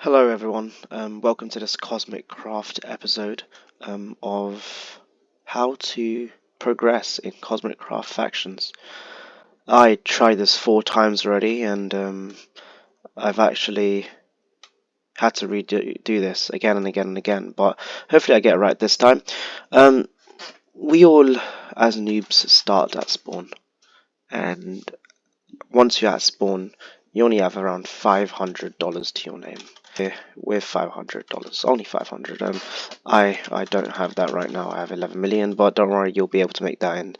Hello everyone, welcome to this Cosmic Craft episode of how to progress in Cosmic Craft factions. I tried this 4 times already and I've actually had to redo this again and again and again, but hopefully I get it right this time. We all as noobs start at spawn, and once you're at spawn you only have around $500 to your name. Here with $500, only 500. I don't have that right now. I have 11 million, but don't worry, you'll be able to make that in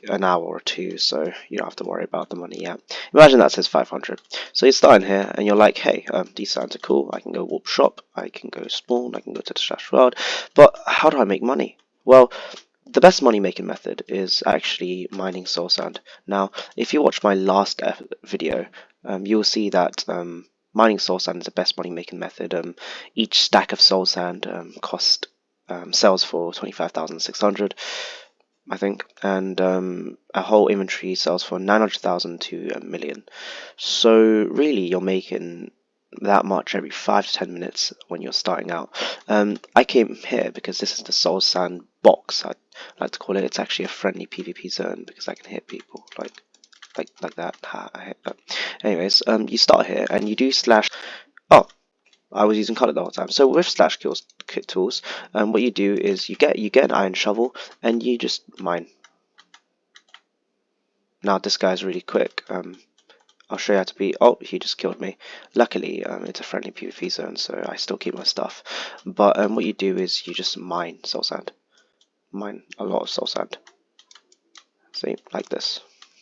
an hour or two, so you don't have to worry about the money yet. Imagine that says 500. So you're starting here and you're like, hey, these sounds are cool. I can go warp shop, I can go spawn, I can go to the slash world, but how do I make money? Well, the best money making method is actually mining soul sand. Now, if you watch my last video, you'll see that mining soul sand is the best money making method. Each stack of soul sand sells for 25,600, I think, and a whole inventory sells for 900,000 to a million. So really, you're making that much every 5 to 10 minutes when you're starting out. I came here because this is the soul sand box, I like to call it. It's actually a friendly PvP zone because I can hit people like that. I hit that. Anyways, you start here and you do slash. Oh, I was using color the whole time. So with slash kills kit tools, what you do is you get an iron shovel and you just mine. Now this guy's really quick. I'll show you how to be. Oh, he just killed me. Luckily, it's a friendly PvP zone, so I still keep my stuff. But what you do is you just mine soul sand. Mine a lot of soul sand. See, like this.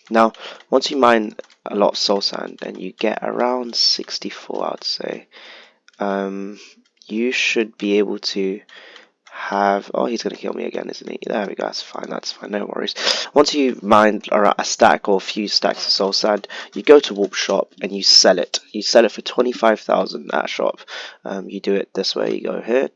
Now, once you mine a lot of soul sand and you get around 64, I'd say, you should be able to have. Oh, he's going to kill me again, isn't he? There we go, that's fine, no worries. Once you mine a stack or a few stacks of soul sand, you go to warp shop and you sell it. You sell it for 25,000 at shop. You do it this way. You go here,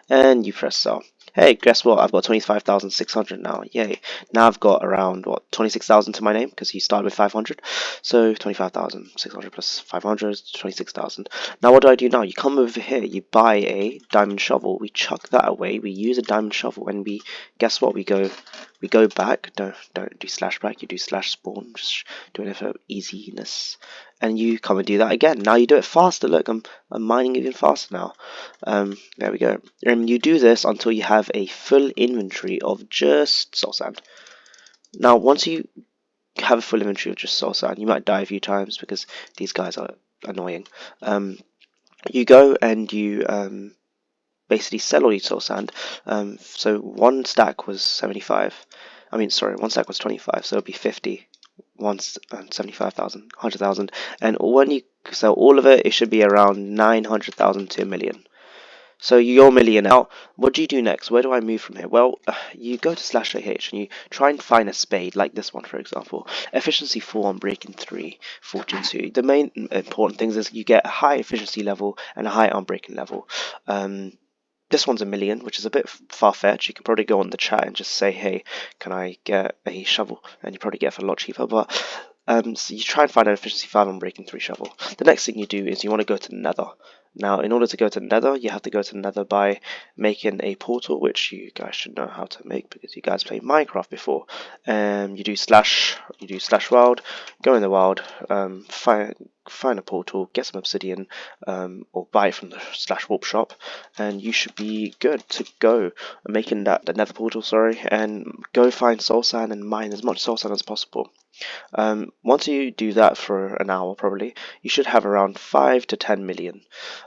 and you press sell. Hey, guess what? I've got 25,600 now. Yay. Now I've got around, what, 26,000 to my name because you started with 500. So 25,600 plus 500 is 26,000. Now what do I do now? You come over here, you buy a diamond shovel, we chuck that away, we use a diamond shovel, and we, guess what? We go back. Don't do slash back, you do slash spawn, just doing it for easiness. And you come and do that again. Now you do it faster. Look, I'm mining even faster now. There we go. And you do this until you have a full inventory of just soul sand. Now, once you have a full inventory of just soul sand, you might die a few times because these guys are annoying. You go and you basically sell all your soul sand. So one stack was 75. One stack was 25, so it'll be 50. Once 75,000, 100,000, and when you sell all of it, it should be around 900,000 to a million. So you're a millionaire. Now, what do you do next? Where do I move from here? Well, you go to slash AH and you try and find a spade, like this one, for example. Efficiency 4 on breaking 3, fortune 2. The main important things is you get a high efficiency level and a high unbreaking level. This one's a million, which is a bit far-fetched. You can probably go on the chat and just say, hey, can I get a shovel? And you probably get it for a lot cheaper, but so you try and find an efficiency 5 on breaking 3 shovel. The next thing you do is you want to go to the nether. Now, in order to go to the nether, you have to go to the nether by making a portal, which you guys should know how to make because you guys played Minecraft before. You do slash wild, go in the wild, find a portal, get some obsidian, or buy it from the slash warp shop, and you should be good to go making the nether portal, and go find soul sand and mine as much soul sand as possible. Once you do that for an hour, probably, you should have around 5 to 10 million.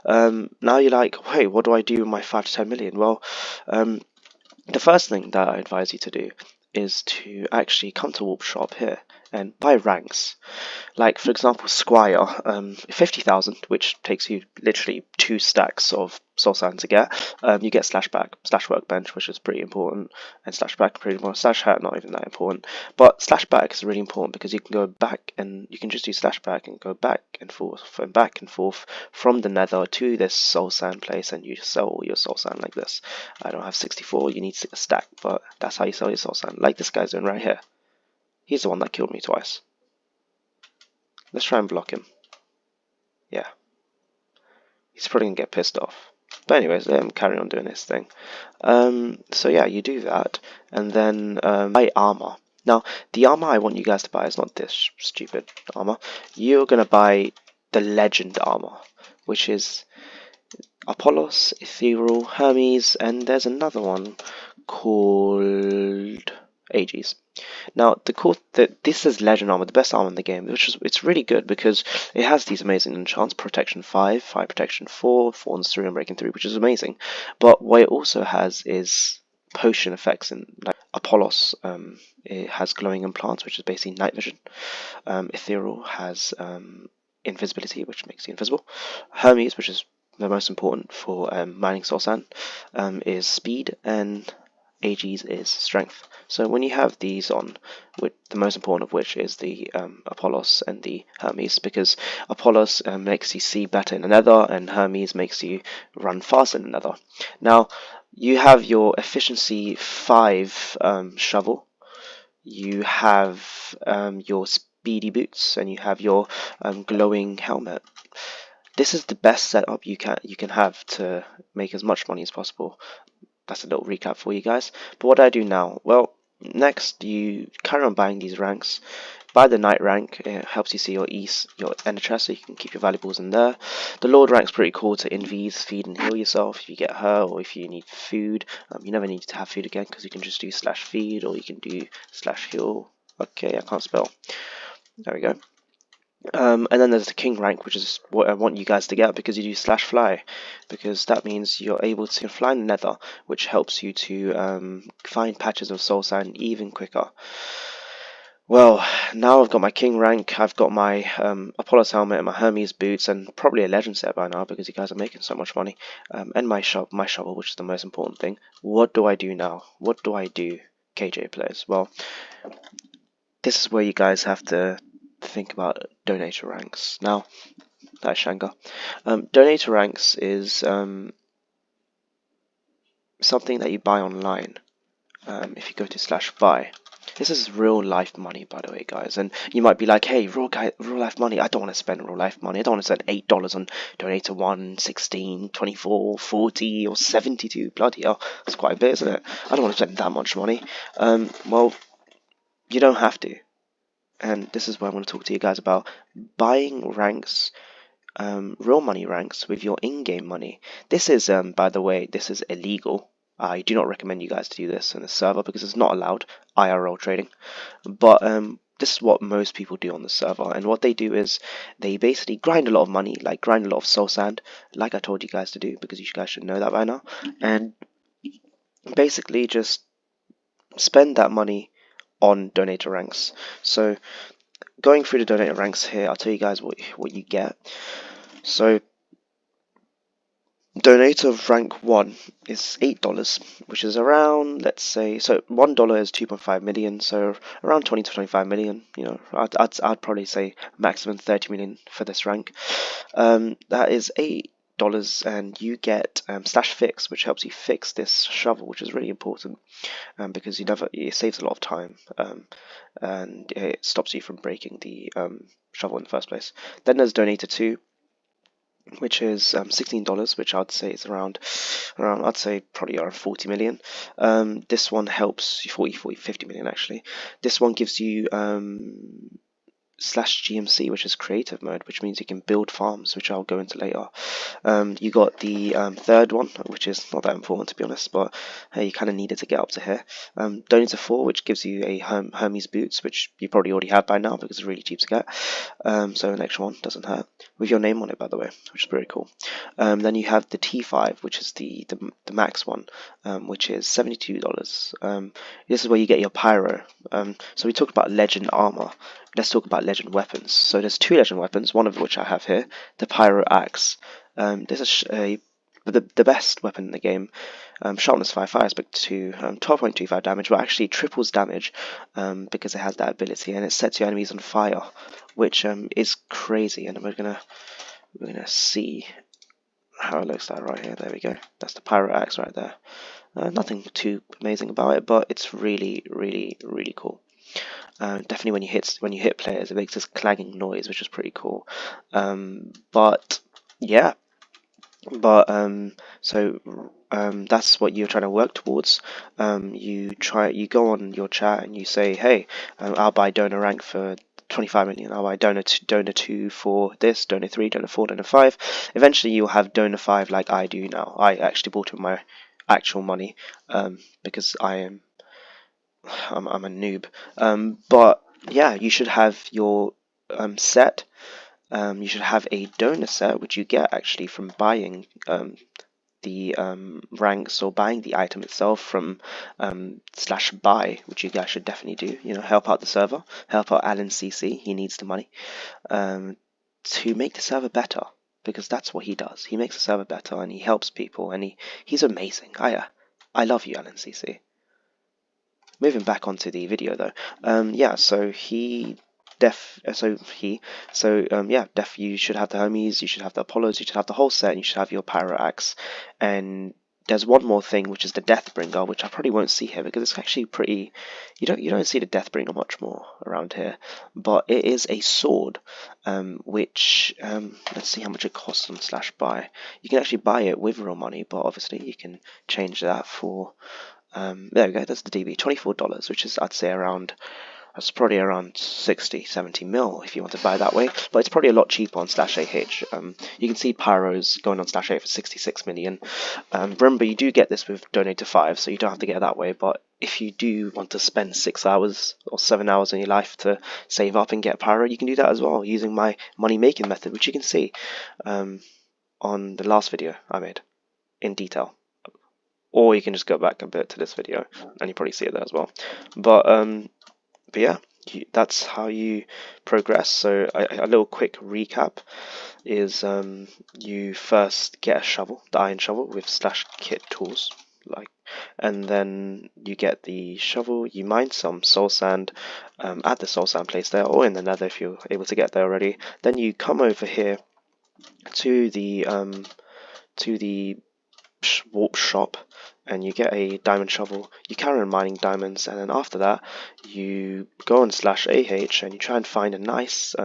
Now you're like, hey, what do I do with my 5 to 10 million? Well, the first thing that I advise you to do is to actually come to warp shop here and buy ranks. Like, for example, Squire, 50,000, which takes you literally 2 stacks of soul sand to get. You get slash workbench, which is pretty important, and slash back pretty important. Slash hat, not even that important, but slash back is really important because you can go back and you can just do slash back and go back and forth from the nether to this soul sand place, and you just sell all your soul sand like this. I don't have 64, you need a stack, but that's how you sell your soul sand, like this guy's doing right here. He's the one that killed me twice. Let's try and block him. Yeah, he's probably gonna get pissed off. But anyways, let him carry on doing his thing. So yeah, you do that, and then buy armor. Now, the armor I want you guys to buy is not this stupid armor. You're gonna buy the legend armor, which is Apollos, Ethereal, Hermes, and there's another one called Aegis. Now, this is Legend Armor, the best armor in the game, which is it's really good because it has these amazing enchants: Protection 5, Fire Protection 4, Thorns 3, and Breaking 3, which is amazing. But what it also has is potion effects, and like Apollos, it has glowing implants, which is basically night vision. Ethereal has invisibility, which makes you invisible. Hermes, which is the most important for mining soul sand, is speed, and Aegis is strength. So when you have these on, with the most important of which is the Apollos and the Hermes, because Apollos makes you see better in the nether, and Hermes makes you run faster in the nether. Now, you have your efficiency 5 shovel, you have your speedy boots, and you have your glowing helmet. This is the best setup you can have to make as much money as possible. That's a little recap for you guys. But what do I do now? Well, next you carry on buying these ranks. Buy the knight rank. It helps you see your ender chest, so you can keep your valuables in there. The lord rank's pretty cool to invis, feed and heal yourself if you get hurt or if you need food. You never need to have food again because you can just do /feed, or you can do /heal. Okay, I can't spell. There we go. And then there's the king rank, which is what I want you guys to get, because you do /fly, because that means you're able to fly in the nether, which helps you to find patches of soul sand even quicker. Well, now I've got my king rank, I've got my Apollo's helmet and my Hermes boots, and probably a legend set by now because you guys are making so much money, and my shovel, which is the most important thing. What do I do now? What do I do, KJ players? Well, this is where you guys have to think about donator ranks. Now, that's Shanga. Donator ranks is something that you buy online. If you go to /buy, this is real life money, by the way, guys. And you might be like, hey, real life money. I don't want to spend real life money. I don't want to spend $8 on donator 1, 16, 24, 40, or 72. Bloody hell, that's quite a bit, isn't it? I don't want to spend that much money. Well, you don't have to. And this is what I want to talk to you guys about: buying ranks, real money ranks with your in-game money. This is, by the way, this is illegal. I do not recommend you guys to do this in the server because it's not allowed, IRL trading. But this is what most people do on the server, and what they do is they basically grind a lot of money, like grind a lot of soul sand, like I told you guys to do, because you guys should know that by now, and basically just spend that money on donator ranks. So going through the donator ranks here, I'll tell you guys what you get. So donator rank 1 is $8, which is around, let's say, so $1 is 2.5 million, so around 20 to 25 million. You know, I'd probably say maximum 30 million for this rank. That is $8, and you get /fix, which helps you fix this shovel, which is really important, because it saves a lot of time, and it stops you from breaking the shovel in the first place. Then there's donator 2, which is $16, which I'd say is around I'd say probably around 40 million. This one helps 50 million actually. This one gives you /GMC, which is creative mode, which means you can build farms, which I'll go into later. You got the third one, which is not that important to be honest, but hey, you kind of needed to get up to here. Donator 4, which gives you a Hermes boots, which you probably already have by now because it's really cheap to get. So an extra one doesn't hurt, with your name on it, by the way, which is pretty cool. Then you have the T5, which is the max one, which is $72. This is where you get your pyro. So we talked about legend armor. Let's talk about legend weapons. So there's 2 legend weapons, one of which I have here, the Pyro Axe. This is the best weapon in the game. Sharpness 5, fire aspect 2, 12.25 damage, but actually triples damage because it has that ability, and it sets your enemies on fire, which is crazy. And we're gonna see how it looks like right here. There we go. That's the Pyro Axe right there. Nothing too amazing about it, but it's really, really, really cool. Definitely when you hit players, it makes this clanging noise, which is pretty cool. But yeah, but that's what you're trying to work towards. You go on your chat and you say, hey, I'll buy donor rank for 25 million. I'll buy donor 2 for this, donor 3, donor 4, donor 5. Eventually you'll have donor 5 like I do now. I actually bought it with my actual money, because I'm a noob. But yeah, you should have your set. You should have a donor set, which you get actually from buying the ranks or buying the item itself from /buy, which you guys should definitely do. You know, help out the server, help out Alan CC. He needs the money to make the server better, because that's what he does. He makes the server better and he helps people, and he's amazing. I love you, Alan CC. Moving back onto the video though, yeah. So you should have the Hermes, you should have the Apollos, you should have the whole set, and you should have your Pyro Axe. And there's one more thing, which is the Deathbringer, which I probably won't see here because it's actually pretty. You don't see the Deathbringer much more around here, but it is a sword, which let's see how much it costs on /buy. You can actually buy it with real money, but obviously you can change that for. There we go, that's the DB, $24, which is, I'd say, that's probably around 60, 70 mil if you want to buy that way, but it's probably a lot cheaper on /AH. You can see Pyros going on /A for 66 million. Remember, you do get this with Donate to 5, so you don't have to get it that way, but if you do want to spend 6 hours or 7 hours in your life to save up and get Pyro, you can do that as well, using my money-making method, which you can see on the last video I made in detail. Or you can just go back a bit to this video and you probably see it there as well. But yeah, that's how you progress. So a little quick recap is you first get a shovel, the iron shovel with /kit tools, and then you get the shovel, you mine some soul sand at the soul sand place there, or in the nether if you're able to get there already. Then you come over here to the warp shop and you get a diamond shovel. You carry on mining diamonds, and then after that you go on /AH and you try and find a nice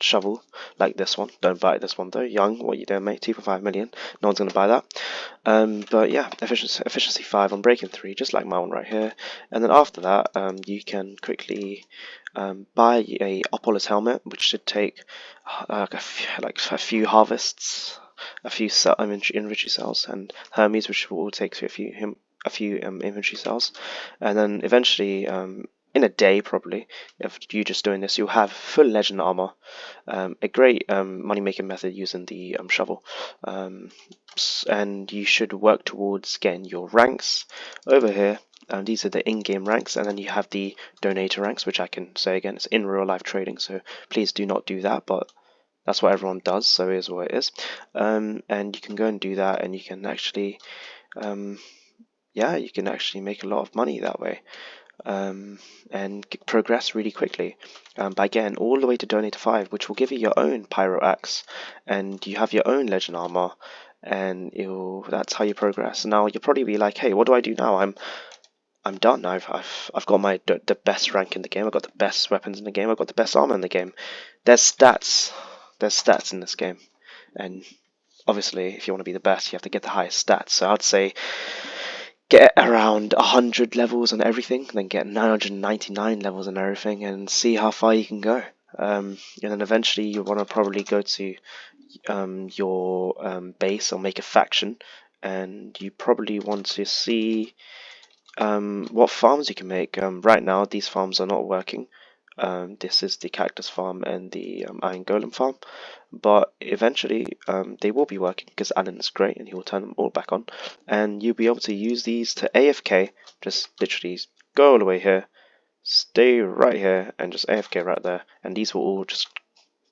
shovel like this one. Don't buy this one though. Young, what you doing, mate? 2.5 million. No one's gonna buy that. But yeah, efficiency 5 on breaking 3, just like my one right here. And then after that you can quickly buy a Apollo's helmet, which should take like a few harvests, a few inventory cells, and Hermes, which will take a few inventory cells, and then eventually in a day probably, if you just doing this, you'll have full legend armor, a great money making method using the shovel, and you should work towards getting your ranks over here. These are the in-game ranks, and then you have the donator ranks, which I can say again, it's in real life trading, so please do not do that, but that's what everyone does, so here's what it is. And you can go and do that, and you can actually, you can actually make a lot of money that way, and progress really quickly by getting all the way to Donate to 5, which will give you your own Pyro Axe, and you have your own Legend Armor, and that's how you progress. Now you'll probably be like, hey, what do I do now? I'm done. I've got the best rank in the game. I've got the best weapons in the game. I've got the best armor in the game. There's stats in this game, and obviously if you want to be the best, you have to get the highest stats. So I'd say get around 100 levels on everything, then get 999 levels on everything, and see how far you can go. And then eventually you want to probably go to your base or make a faction, and you probably want to see what farms you can make. Right now these farms are not working. This is the cactus farm and the iron golem farm, but eventually they will be working because Alan is great and he will turn them all back on, and you'll be able to use these to AFK. Just literally go all the way here, stay right here, and just AFK right there, and these will all just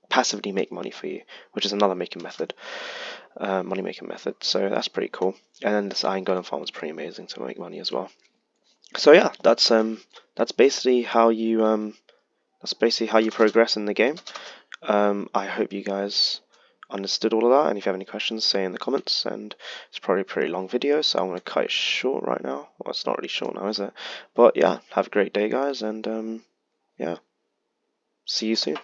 passively make money for you, which is another making method, money making method. So that's pretty cool. And then this iron golem farm is pretty amazing to make money as well. So yeah, that's basically how you progress in the game. I hope you guys understood all of that, and if you have any questions, say in the comments. And it's probably a pretty long video, so I'm going to cut it short right now. Well, it's not really short now, is it? But yeah, have a great day, guys, and Yeah. See you soon.